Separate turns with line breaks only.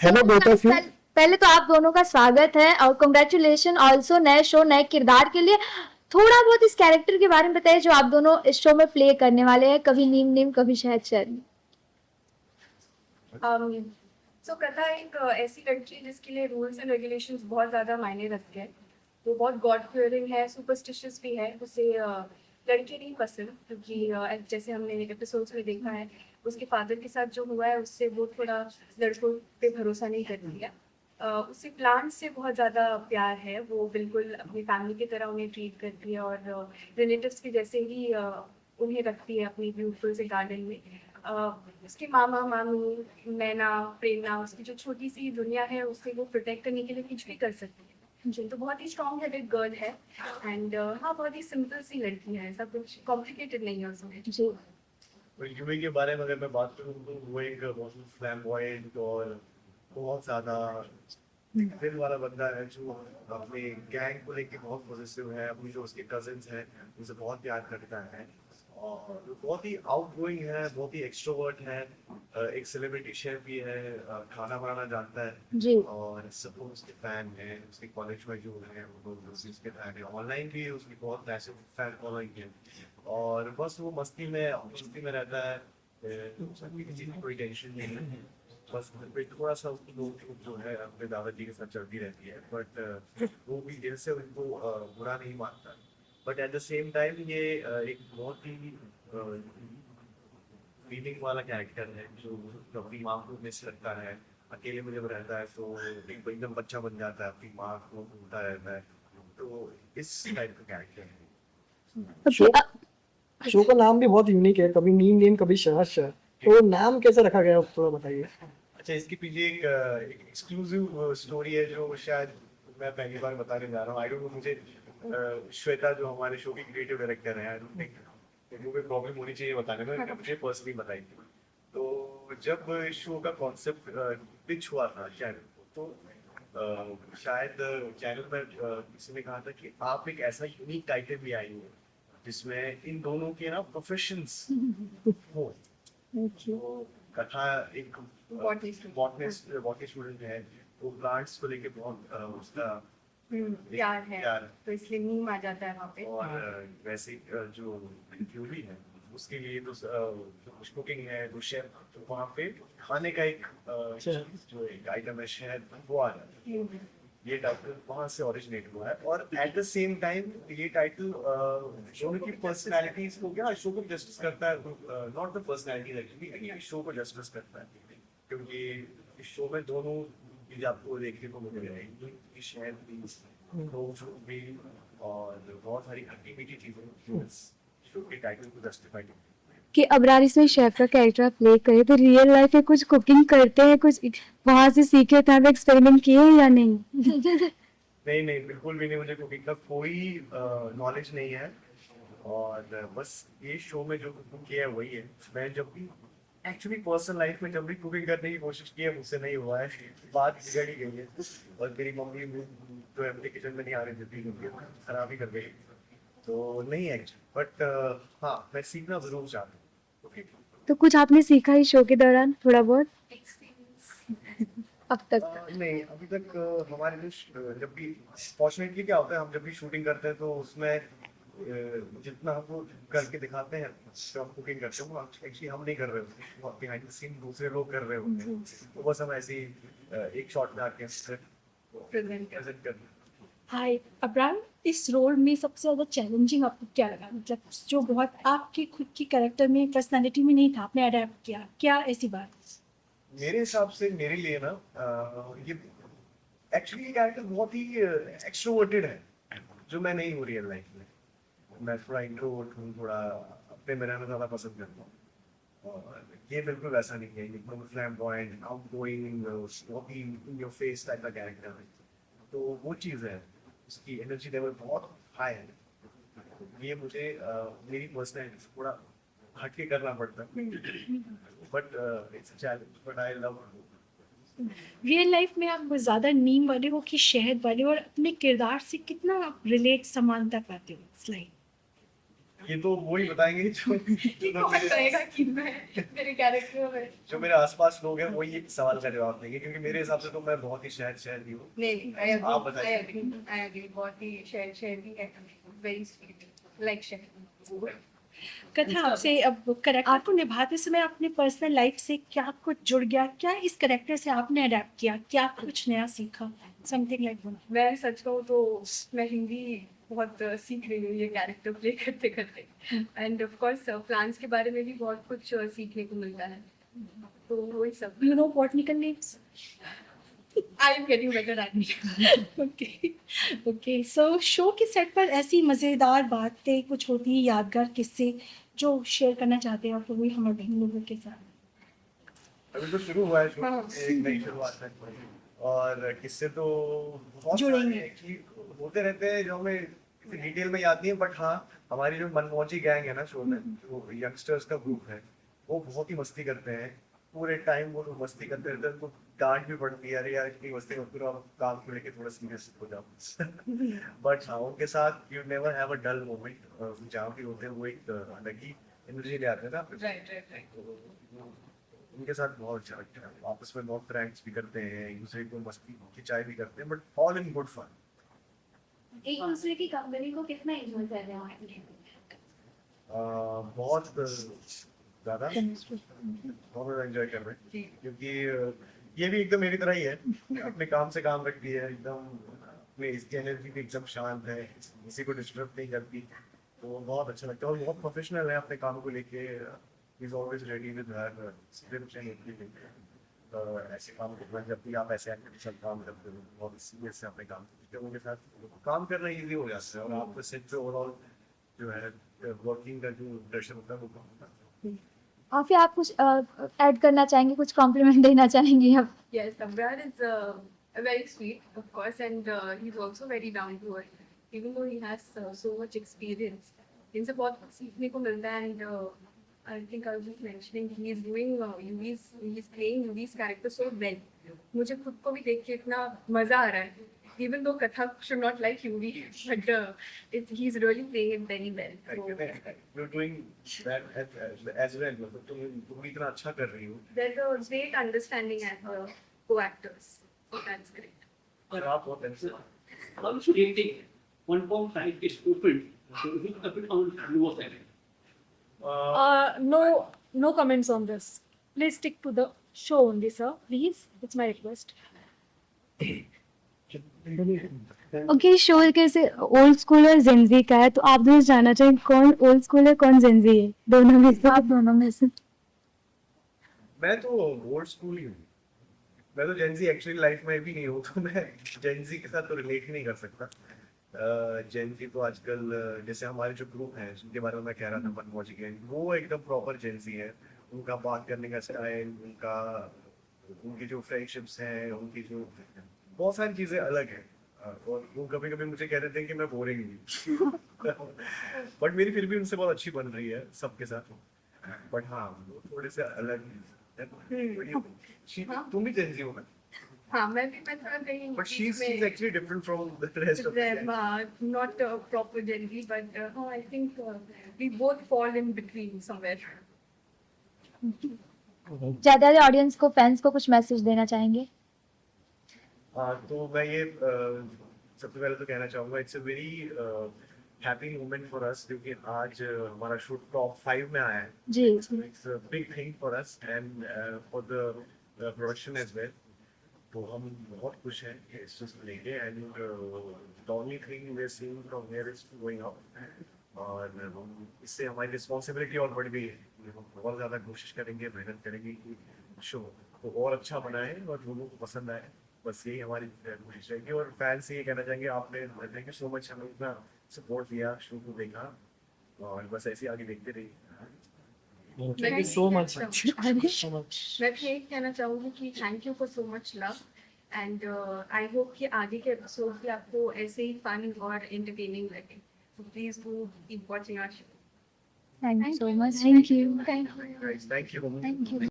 Hello both of you.
पहले तो आप दोनों का स्वागत है और कॉन्ग्रेचुलेशन ऑल्सो नए शो नए किरदार के लिए। थोड़ा बहुत इस कैरेक्टर के बारे में बताइए जो आप दोनों इस शो में प्ले करने वाले हैं, कभी नीम नीम कभी शहद शहद।
सो कथा एक ऐसी लड़की है जिसके लिए रूल्स एंड रेगुलेशंस बहुत ज़्यादा मायने रखते हैं। वो बहुत गॉड फियरिंग है, सुपरस्टिशियस भी है। उसे लड़के नहीं पसंद क्योंकि जैसे हमने एपिसोड्स में देखा है उसके फादर के साथ जो हुआ है उससे वो थोड़ा लड़कों पे भरोसा नहीं करती है। उसे प्लांट्स से बहुत ज़्यादा प्यार है, वो बिल्कुल अपनी फैमिली की तरह उन्हें ट्रीट करती है और रिलेटिव्स के जैसे ही उन्हें रखती है अपनी ब्यूटीफुल से गार्डन में। उसके मामा मामी नैना प्रेरणा उसकी जो छोटी सी दुनिया है उससे वो प्रोटेक्ट करने के लिए कुछ भी कर सकती है जी। तो बहुत ही स्ट्रॉन्ग हेडेड गर्ल है एंड हाँ बहुत ही सिंपल सी लड़की है, ऐसा कुछ कॉम्प्लिकेटेड नहीं है उसमें जी।
और यूवी के बारे में अगर मैं बात करूँ तो वो एक बहुत फ्लैम्बॉयंट और बहुत ज़्यादा दिल वाला बंदा है जो अपने गैंग को लेके बहुत पॉजिटिव है, अपनी जो उसके कजिन्स हैं उनसे बहुत प्यार करता है और बहुत ही आउटगोइंग है, बहुत ही एक्सट्रोवर्ट है। एक सेलिब्रिटी शेफ भी है, खाना बनाना जानता है
जी
और सब लोग उसके फैन हैं। उसके कॉलेज में जो है वो लोग उसके फैन है, ऑनलाइन भी उसकी बहुत मैसिव फैन फॉलोइंग है और बस वो मस्ती में रहता है। किसी की कोई टेंशन नहीं है, बस घर पे थोड़ा सा उसकी नोक जो है अपने दादाजी के साथ चलती रहती है बट वो भी दिल से उनको बुरा नहीं मानता। But at the same time ये एक बहुत ही फीलिंग वाला कैरेक्टर है जो अपनी माँ को मिस करता है। अकेले में जब रहता है तो एकदम बच्चा बन जाता है, अपनी माँ को ढूंढता रहता है। तो इस टाइप का कैरेक्टर है।
शो शो का नाम भी बहुत यूनिक है, कभी नीम नीम कभी शहद शहद। तो नाम कैसे रखा गया थोड़ा बताइए।
अच्छा, इसके पीछे एक एक्सक्लूसिव स्टोरी है जो शायद मैं पहली बार बताने जा रहा हूँ। आई डोंट नो, मुझे श्वेता जो हमारे शो की क्रिएटिव डायरेक्टर है, आई डोंट थिंक वो कोई प्रॉब्लम होनी चाहिए बताने में, मुझे पर्सनली बताई थी। तो जब शो का कॉन्सेप्ट पिच हुआ था शायद, तो शायद चैनल पर किसी ने कहा था कि आप एक ऐसा यूनिक टाइटल भी आई हो जिसमें इन दोनों के ना प्रोफेशंस हो। तो कथा एक बॉटनी स्टूडेंट है, वो प्लांट्स को लेके बहुत उसका
प्यार है
प्यार है।
तो इसलिए नीम आ जाता है वहाँ पे।
और वैसे जो यूवी है उसके लिए तो कुकिंग है, वो शेफ, तो वहाँ पे खाने का एक जो एक आइटम है शहद, वो आ जाता है। ये टाइटल वहाँ से ओरिजिनेट हुआ है और एट द सेम टाइम ये टाइटल शो की पर्सनालिटीज को क्या शो को जस्टिस करता है, नॉट द पर्सनालिटीज एक्चुअली, ये शो को जस्टिस करता है क्योंकि इस शो में दोनों चीज आपको देखने को मिल जाएगी, शहद भी, रोज भी और बहुत सारी खट्टी मीठी चीजें जो इस शो के टाइटल को जस्टिफाई करती हैं।
कि अबरार इसमें शेफ का कैरेक्टर प्ले करे तो रियल लाइफ में कुछ कुकिंग करते हैं, कुछ वहां से सीखे थे, एक्सपेरिमेंट किए या नहीं?
नहीं नहीं, बिल्कुल भी नहीं, मुझे कुकिंग का कोई नॉलेज नहीं है और बस ये शो में जो कुकिंग किया है वही है। मैं जब भी एक्चुअली पर्सनल लाइफ में जब भी कुकिंग करने की कोशिश की है मुझसे नहीं हुआ है, बात बिगड़ ही गई है और मेरी मम्मी जो है अपने किचन में नहीं आने देती क्योंकि खराब ही कर गई। तो नहीं एक्चुअली, बट हाँ मैं सीखना जरूर चाहता हूँ cooking।
तो कुछ आपने सीखा इस शो के दौरान थोड़ा बहुत अब तक?
नहीं अभी तक हमारे जो जब भी फॉर्चुनेटली क्या होता है, हम जब भी शूटिंग करते हैं तो उसमें जितना हमको करके दिखाते हैं जो हम कुकिंग करते हैं वो एक्चुअली हम नहीं कर रहे होते, वो बिहाइंड द सीन दूसरे लोग कर रहे होते हैं। तो बस हम ऐसे ही एक शॉट में आके प्रेजेंट करते हैं।
हाय अब्राम, इस रोल में सबसे ज़्यादा चैलेंजिंग आपको क्या लगा? मतलब जो बहुत आपके खुद की कैरेक्टर में पर्सनालिटी में नहीं था, आपने अडेप्ट किया, क्या ऐसी बात?
मेरे हिसाब से मेरे लिए ना ये एक्चुअली ये कैरेक्टर बहुत ही एक्सट्रोवर्टेड है जो मैं नहीं हूँ रियल लाइफ में। मैं थोड़ा इंट्रोवर्ट हूँ, थोड़ा अपने में रहना ज़्यादा पसंद करता हूँ और ये बिल्कुल वैसा नहीं है। एकदम फ्लैम्बॉयंट, आउटगोइंग, बहुत ही इन योर फेस टाइप का कैरेक्टर है। तो वो चीज़ है, उसकी एनर्जी लेवल बहुत हाई है। ये मुझे मेरी पर्सनैलिटी थोड़ा हट के करना पड़ता है but it's a challenge, but I love.
Real life में आप ज़्यादा नीम वाले हो कि शहद वाले, और अपने किरदार से कितना आप रिलेट समानता पाते हो इस लाइन?
ये तो वो ही बताएंगे जो
कौन कहेगा कि मैं मेरे कैरेक्टर में
जो मेरे आसपास लोग हैं वही एक सवाल का जवाब देंगे, क्योंकि मेरे हिसाब से तो मैं बहुत ही शहरी हूँ।
नहीं
आप बताइए।
आई एग्री बहुत ही शेयर है, वेरी स्वीट लाइक शेयर।
कथा, आपसे अब करेक्टर को निभाते समय अपने पर्सनल लाइफ से क्या कुछ जुड़ गया, क्या इस करेक्टर से आपने अडेप्ट किया, क्या कुछ नया सीखा, समथिंग लाइक दैट?
मैं सच कहूँ तो मैं हिंदी बहुत सीख रही हूँ ये कैरेक्टर प्ले करते करते, एंड ऑफ कोर्स प्लान्स के बारे में भी बहुत कुछ सीखने को मिलता है, तो वही सब।
You know botanical names?
I am getting better at it.
Okay okay, so show के सेट पर ऐसी मज़ेदार बातें कुछ होती हैं, यादगार किस्से जो शेयर करना चाहते हैं आप लोग हमारे लोगों के साथ?
अभी तो शुरू हुआ है शो,
हाँ।
एक नई शुरुआत है, और किससे तो बहुत
जुड़ेंगे।
सारे हैं कि होते रहते हैं जो हमें डिटेल में याद नहीं है, बट हाँ हमारी जो मनमौजी गैंग है ना शो में, जो यंगस्टर्स का ग्रुप है, वो बहुत ही मस्ती करते हैं पूरे टाइम। वो लोग मस्ती करते रहते हैं, उनको डांट भी पड़ती है, अरे यार इतनी मस्ती मत करो, आप काम को लेके थोड़ा सीरियस हो जाओ। बट हाँ उनके साथ you never have a dull moment, जहाँ भी होते हैं वो एक अलग ही एनर्जी ले आते हैं ना।
राइट।
उनके साथ बहुत अच्छा लगता है, आपस में बहुत प्रैंक्स भी करते हैं, एक दूसरे को मस्ती खिंचाई भी करते हैं, but all in good fun.
एक दूसरे की कंपनी को कितना एंजॉय कर रहे हैं?
बहुत ज़्यादा बहुत एंजॉय कर रहे हैं, क्योंकि ये भी एकदम मेरी तरह ही है, अपने काम से काम रखती है एकदम, अपने इसकी एनर्जी भी एकदम शांत है, किसी को डिस्टर्ब नहीं करती, तो बहुत अच्छा लगता है। और बहुत प्रोफेशनल है अपने काम को लेके, is always ready with her script and everything. ऐसे काम करना, जब भी आप ऐसे एक्टर के साथ काम करते हो बहुत सीरियस से अपने काम करते हो, उनके साथ काम करना इजी हो जाता है, और आपको सेट पे ओवरऑल जो है वर्किंग का जो प्रेशर होता है वो कम होता है।
और फिर आप कुछ ऐड करना चाहेंगे, कुछ कॉम्प्लीमेंट देना चाहेंगे आप?
Yes, Abrar is very sweet, of course, and he's also very down to earth. Even though he has so much experience, इनसे बहुत कुछ सीखने को मिलता है, and I think I was just mentioning he is doing he's playing Yuvi's character so well. मुझे खुद को भी देख के इतना मजा आ रहा है. Even though Katha should not like Yuvi, but he's really playing it very well. So,
You're doing that as well, मतलब तुम इतना अच्छा कर रही हो।
there's a great understanding as co-actors. So that's great.
और आप बहुत अच्छे।
I'm stating 1.5 is open, so we have it on blue of that.
No comments on this. Please stick to the show only, sir. Please, it's my request.
Okay, show कैसे old school और Gen Z का है, तो आप दोनों जानना चाहिए कौन ओल्ड स्कूल है कौन जेनजी है, दोनों में से, आप दोनों में से।
मैं तो ओल्ड स्कूल ही हूँ, मैं तो जेनजी एक्चुअली लाइफ में भी नहीं हूँ, तो मैं जेनजी के साथ तो रिलेट ही नहीं कर सकता। जेनजी तो आजकल जैसे हमारे जो ग्रुप हैं जिनके बारे में मैं कह रहा था मनमौजी गैंग, वो एकदम प्रॉपर जेनजी है। उनका बात करने का स्टाइल, उनकी जो फ्रेंडशिप्स हैं, उनकी जो बहुत सारी चीजें अलग हैं, और वो कभी कभी मुझे कह देते हैं कि मैं बोरिंग हूँ। बट मेरी फिर भी उनसे बहुत अच्छी बन रही है सबके साथ। बट हाँ वो थोड़े से अलग हैं। तुम भी जेनजी हो ना?
हाँ, मैं थोड़ा कहीं
But she's actually different from the rest of the gang.
not proper Gen-Z, but I think we both fall in between somewhere.
ज्यादा ऑडियंस को, फैंस को कुछ मैसेज देना चाहेंगे?
तो मैं ये सबसे पहले तो कहना चाहूँगा, it's a very happy moment for us, क्योंकि आज हमारा शूट टॉप 5 में आया है।
जी
it's a big thing for us and for the production as well. तो हम बहुत खुश हैं इस चीज़ को लेके, and the only thing we are seeing from here is going up, और इससे हमारी रिस्पॉन्सिबिलिटी और बढ़ गई है। हम बहुत ज़्यादा कोशिश करेंगे, मेहनत करेंगे कि शो को और अच्छा बनाए और लोगों को पसंद आए, बस यही हमारी कोशिश रहेगी। और फैंस से ये कहना चाहेंगे, आपने थैंक यू सो मच हमें इतना सपोर्ट दिया, शो को देखा, और बस ऐसे आगे देखते रहिए।
Thank you so much, so much.
मैं भी यही कहना चाहूँगी कि thank you for so much love, and I hope कि आगे के एपिसोड भी आपको ऐसे ही फन और एंटरटेनिंग लगे। So please do keep watching our show.
Thank you so much. Thank you.
Guys, thank you.
Thank you.